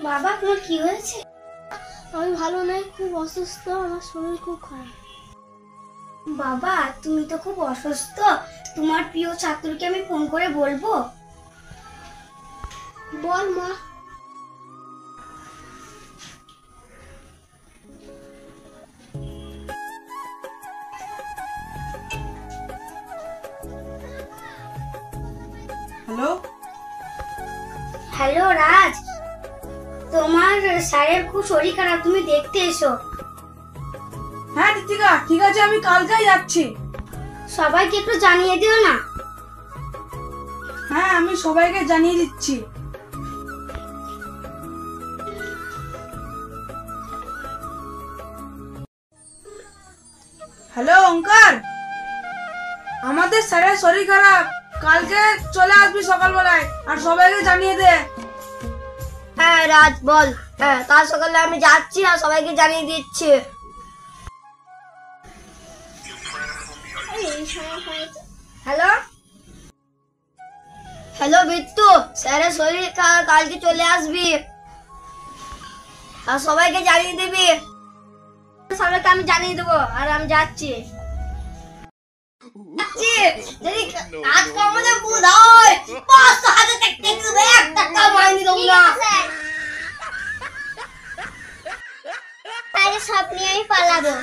বাবা তোমার কি হয়েছে? আমি ভালো নাই, খুব অসুস্থ, আমার শরীর খুব খারাপ। বাবা তুমি তো খুব অসুস্থ, তোমার প্রিয় ছাত্রকে আমি ফোন করে বলবো? বল মা। হ্যালো হ্যালো রাজ, তোমার স্যারের খুব শরীর খারাপ, তুমি দেখতে এসো। হ্যাঁ ঋতিকা, ঠিক আছে, আমি কালকেই যাচ্ছি। সবাইকে একটু জানিয়ে দিও না। হ্যাঁ, আমি সবাইকে জানিয়ে দিচ্ছি। হ্যালো ওঙ্কার, আমাদের স্যারের শরীর খারাপ, কালকে চলে আসবি সকালবেলায়, আর সবাইকে জানিয়ে দে। হ্যাঁ রাজ বল। হ্যাঁ, কাল সকালে আমি যাচ্ছি আর সবাইকে জানিয়ে দিচ্ছি। হ্যালো হ্যালো বিট্টু, স্যারের শরীর খারাপ, কালকে চলে আসবি আর সবাইকে জানিয়ে দিবি। সবাইকে আমি জানিয়ে দেবো, আর আমি যাচ্ছি। যদি কাজ কর্মে বুধ হয় 5,000 টাকা দেবে, 1 টাকা মাইনে দেবো না। তাহলে সব নিয়ে আমি পালাবো।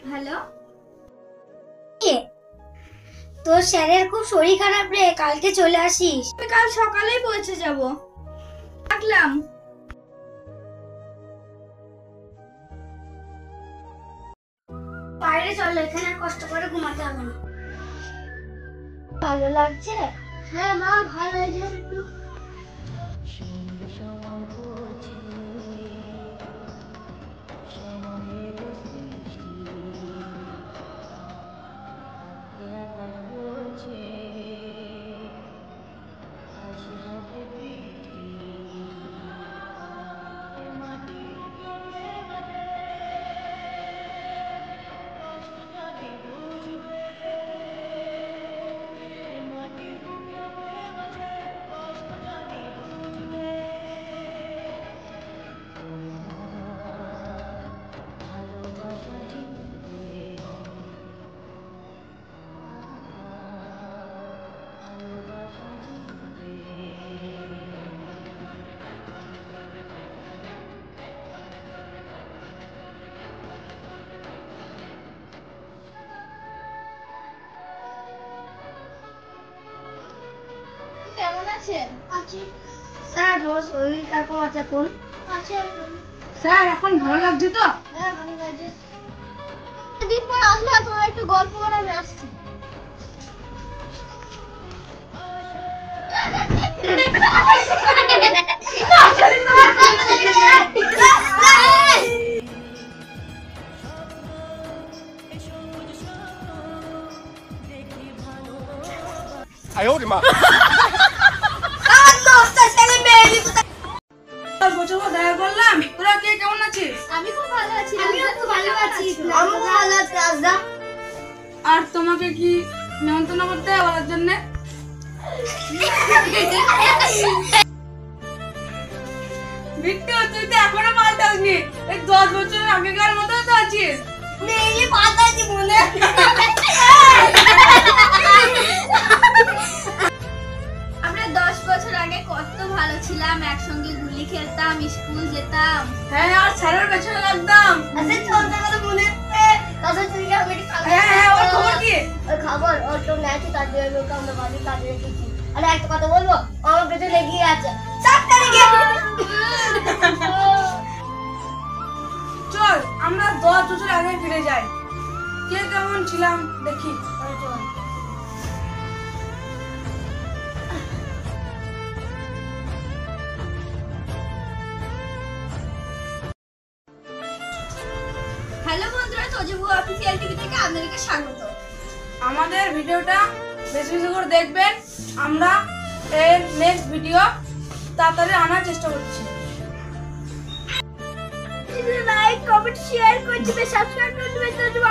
হ্যালো, তোর স্যারের খুব শরীর খারাপ রে, কালকে চলে আসিস। আমি কাল সকালেই পৌঁছে যাব। রাখলাম। বাইরে চলো, এখানে আর কষ্ট করে ঘুমাতে হবে না। ভালো লাগছে? হ্যাঁ মা, ভালো লাগছে একটু। কেমন আছেন? আছি স্যার, ওর শরীর খারাপ আছে কোন? আছি। স্যার, এখন ভালো লাগছে তো? হ্যাঁ ভালো লাগছে। দিন পর আসলে তোমার একটু গল্প করে আমি আসছি। বছর দেখা করলাম, তোরা কে কেমন আছিস? আমি খুব ভালো আছি। আমিও খুব ভালো আছি। আমিও ভালো আছি রাজদা। আর তোমাকে কি নিমন্ত্রণ করতে হবে বলার জন্য? বিট্টু, তুই তো এখনো পাল্টাসনি, এই 10 বছর আগেকার মতো তো আছিস। নেই পাতাছি মনে। আমরা 10 বছর আগে কত ভালো ছিলাম, একসঙ্গে গুলি খেলতাম, স্কুল যেতাম। হ্যাঁ, আর স্যারের পেছনে লাগতাম। আচ্ছা চলতে কথা মনে আছে? তাছাড়া তুই কি আমি হ্যাঁ, ওর খবর কি? ওই খবর ওর তো ম্যাচ, তার জন্য লোক আমরা বাড়ি কাজে রেখেছি। আরে একটা কথা বলবো, আমার পেছনে লেগে আছে 7 তারিখে। চল আমরা 10 বছর আগে ফিরে যাই, কে কেমন ছিলাম দেখি। হ্যালো বন্ধুরা, তোজবু অফিসিয়াল টিভি থেকে আপনাদেরকে স্বাগত। আমাদের ভিডিওটা বেশি বেশি করে দেখবেন, আমরা এর নেক্সট ভিডিও তাড়াতাড়ি আনার চেষ্টা করছি। লাইক, কমেন্ট, শেয়ার করে দিবেন, সাবস্ক্রাইব করে দিবেন। তোজবু